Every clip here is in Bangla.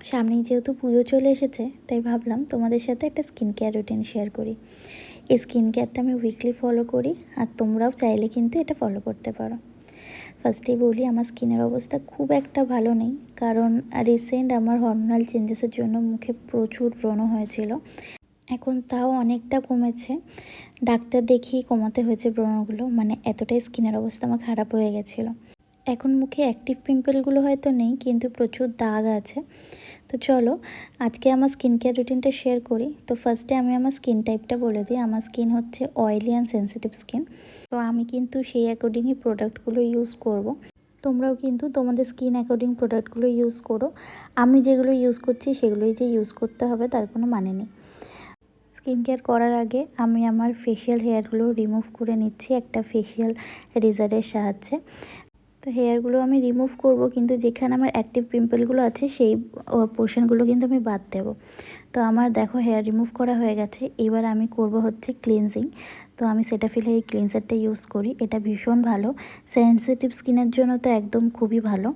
সামনেই যেহেতু পুজো চলে এসেছে, তাই ভাবলাম তোমাদের সাথে একটা স্কিন কেয়ার রুটিন শেয়ার করি। এই স্কিন কেয়ারটা আমি উইকলি ফলো করি, আর তোমরাও চাইলে কিন্তু এটা ফলো করতে পারো। ফার্স্টেই বলি, আমার স্কিনের অবস্থা খুব একটা ভালো নেই, কারণ রিসেন্ট আমার হরমোনাল চেঞ্জেসের জন্য মুখে প্রচুর ব্রণ হয়েছিল। এখন তাও অনেকটা কমেছে, ডাক্তার দেখিয়ে কমাতে হয়েছে ব্রণগুলো, মানে এতটাই স্কিনের অবস্থা আমার খারাপ হয়ে গেছিলো। এখন মুখে অ্যাক্টিভ পিম্পলগুলো হয়তো নেই, কিন্তু প্রচুর দাগ আছে। তো চলো আজকে আমার স্কিন কেয়ার রুটিনটা শেয়ার করি। তো ফার্স্টে আমি আমার স্কিন টাইপটা বলে দিই। আমার স্কিন হচ্ছে অয়েলি অ্যান্ড সেন্সিটিভ স্কিন। তো আমি কিন্তু সেই অ্যাকর্ডিংই প্রোডাক্টগুলো ইউজ করব। তোমরাও কিন্তু তোমাদের স্কিন অ্যাকর্ডিং প্রোডাক্টগুলো ইউজ করো। আমি যেগুলো ইউজ করছি সেগুলোই যে ইউজ করতে হবে তার কোনো মানে নেই। স্কিন কেয়ার করার আগে আমি আমার ফেশিয়াল হেয়ারগুলো রিমুভ করে নিচ্ছি একটা ফেশিয়াল রেজারের সাহায্যে। তো হেয়ারগুলো আমি রিমুভ করব, কিন্তু যেখানে আমার অ্যাক্টিভ পিম্পলগুলো আছে সেই পোর্শনগুলো কিন্তু আমি বাদ দেব। তো আমার দেখো হেয়ার রিমুভ করা হয়ে গেছে। এবার আমি করব হচ্ছে ক্লিনজিং। তো আমি সেটাফিলের এই ক্লিনজারটা ইউজ করি, এটা ভীষণ ভালো। সেনসিটিভ স্কিনের জন্য তো একদম খুবই ভালো।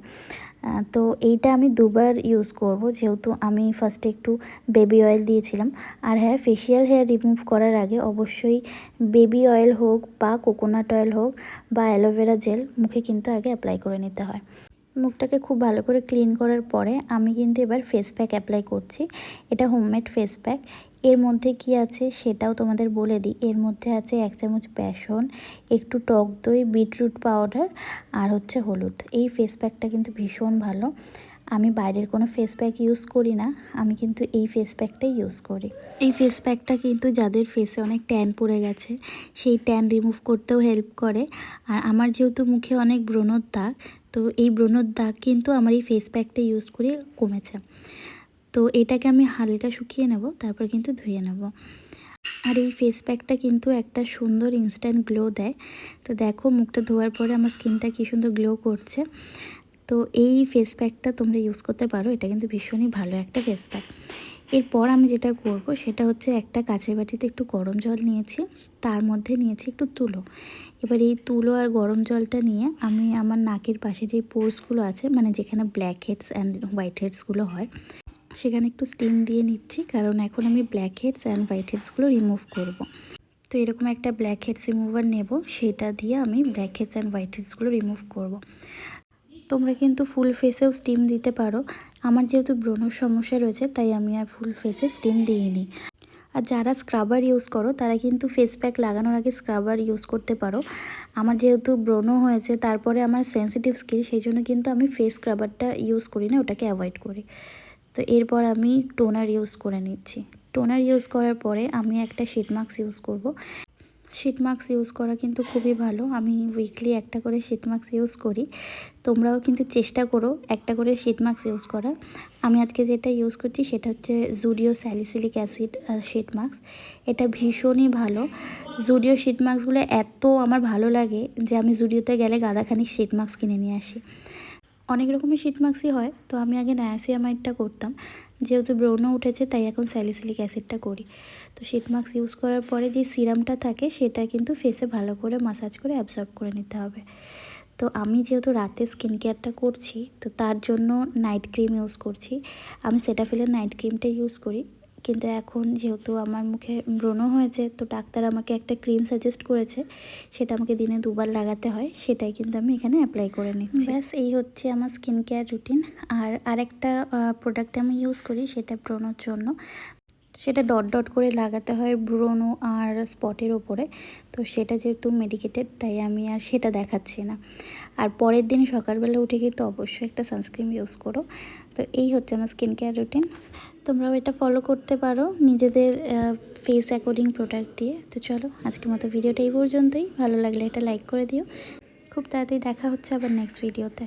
তো এইটা আমি দুবার ইউজ করব, যেহেতু আমি ফার্স্টে একটু বেবি অয়েল দিয়েছিলাম। আর হ্যাঁ, ফেশিয়াল হেয়ার রিমুভ করার আগে অবশ্যই বেবি অয়েল হোক বা কোকোনাট অয়েল হোক বা অ্যালোভেরা জেল মুখে কিন্তু আগে অ্যাপ্লাই করে নিতে হয়। মুখটাকে খুব ভালো করে ক্লিন করার পরে আমি কিন্তু এবার ফেস প্যাক অ্যাপ্লাই করছি। এটা হোমমেড ফেস প্যাক। এর মধ্যে কি আছে সেটাও তোমাদের বলে দিই। এর মধ্যে আছে 1 চামচ বেসন, একটু টক দই, বিটরুট পাউডার আর হচ্ছে হলুদ। এই ফেস প্যাকটা কিন্তু ভীষণ ভালো। আমি বাইরের কোনো ফেস প্যাক ইউজ করি না, আমি কিন্তু এই ফেস প্যাকটাই ইউজ করি। এই ফেস প্যাকটা কিন্তু যাদের ফেসে অনেক ট্যান পড়ে গেছে সেই ট্যান রিমুভ করতেও হেল্প করে। আর আমার যেহেতু মুখে অনেক ব্রণর দাগ, তো এই ব্রণর দাগ কিন্তু আমার এই ফেস প্যাকটা ইউজ করে কমেছে। তো এটাকে আমি হালকা শুকিয়ে নেব, তারপর কিন্তু ধুয়ে নেব। আর এই ফেস প্যাকটা কিন্তু একটা সুন্দর ইনস্ট্যান্ট গ্লো দেয়। তো দেখো মুখটা ধোয়ার পরে আমার স্কিনটা কী সুন্দর গ্লো করছে। তো এই ফেস প্যাকটা তোমরা ইউজ করতে পারো, এটা কিন্তু ভীষণই ভালো একটা ফেস প্যাক। এরপর আমি যেটা করব সেটা হচ্ছে একটা কাঁচের বাটিতে একটু গরম জল নিয়েছি, তার মধ্যে নিয়েছি একটু তুলো। এবার এই তুলো আর গরম জলটা নিয়ে আমি আমার নাকের পাশে যে পোর্সগুলো আছে, মানে যেখানে ব্ল্যাক হেডস অ্যান্ড হোয়াইট হেডসগুলো হয়, সেখানে একটু স্টিম দিয়ে নিচ্ছি, কারণ এখন আমি ব্ল্যাক হেডস অ্যান্ড হোয়াইট হেডসগুলো রিমুভ করব। তো এরকম একটা ব্ল্যাক হেডস রিমুভার নেব, সেটা দিয়ে আমি ব্ল্যাক হেডস অ্যান্ড হোয়াইট হেডসগুলো রিমুভ করব। তোমরা কিন্তু ফুল ফেসেও স্টিম দিতে পারো। আমার যেহেতু ব্রণর সমস্যা রয়েছে তাই আমি আর ফুল ফেসে স্টিম দিইনি। আর যারা স্ক্রাবার ইউজ করো তারা কিন্তু ফেস প্যাক লাগানোর আগে স্ক্রাবার ইউজ করতে পারো। আমার যেহেতু ব্রণ হয়েছে, তারপরে আমার সেনসিটিভ স্কিন, সেই জন্য কিন্তু আমি ফেস স্ক্রাবারটা ইউজ করি না, ওটাকে অ্যাভয়েড করি। তো এরপর আমি টোনার ইউজ করে নিচ্ছি। টোনার ইউজ করার পরে আমি একটা শিট মাস্ক ইউজ করব। শিট মাস্ক ইউজ করা কিন্তু খুবই ভালো। আমি উইকলি একটা করে শিট মাস্ক ইউজ করি। তোমরাও কিন্তু চেষ্টা করো একটা করে শিট মাস্ক ইউজ করার। আমি আজকে যেটা ইউজ করছি সেটা হচ্ছে Zudio salicylic acid sheet mask. এটা ভীষণই ভালো। জুডিও শিট মাস্কগুলো এত আমার ভালো লাগে যে আমি জুডিওতে গেলে গাদাখানিক শিট মাস্ক কিনে নিয়ে আসি। অনেক রকমের শিট মাস্কই হয়, তো আমি আগে নায়াসিয়ামাইডটা করতাম, যেহেতু ব্রণ উঠেছে তাই এখন স্যালিসিলিক অ্যাসিডটা করি। তো শিট মাস্ক ইউজ করার পরে যে সিরামটা থাকে সেটা কিন্তু ফেসে ভালো করে মাসাজ করে অ্যাবজর্ব করে নিতে হবে। তো আমি যেহেতু রাতে স্কিন কেয়ারটা করছি, তো তার জন্য নাইট ক্রিম ইউজ করছি। আমি সেটাফিলের নাইট ক্রিমটা ইউজ করি, কিন্তু এখন যেহেতু আমার মুখে ব্রণ হয়েছে, তো ডাক্তার আমাকে একটা ক্রিম সাজেস্ট করেছে, সেটা আমাকে দিনে 2 বার লাগাতে হয়, সেটাই কিন্তু আমি এখানে অ্যাপ্লাই করে নিচ্ছি। ব্যাস এই হচ্ছে আমার স্কিন কেয়ার রুটিন। আর আরেকটা প্রোডাক্ট আমি ইউজ করি, সেটা ব্রণর জন্য। সেটা ডট ডট করে লাগাতে হয় ব্রণ আর স্পটের ওপরে। তো সেটা যেহেতু মেডিকেটেড, তাই আমি আর সেটা দেখাচ্ছি না। আর পরের দিন সকালবেলা উঠে কিন্তু অবশ্যই একটা সানস্ক্রিন ইউজ করো। তো এই হচ্ছে আমার স্কিন কেয়ার রুটিন। তোমরাও এটা ফলো করতে পারো নিজেদের ফেস অ্যাকর্ডিং প্রোডাক্ট দিয়ে। তো চলো আজকের মতো ভিডিওটা এই পর্যন্তই। ভালো লাগলে এটা লাইক করে দিও। খুব তাড়াতাড়ি দেখা হচ্ছে আবার নেক্সট ভিডিওতে।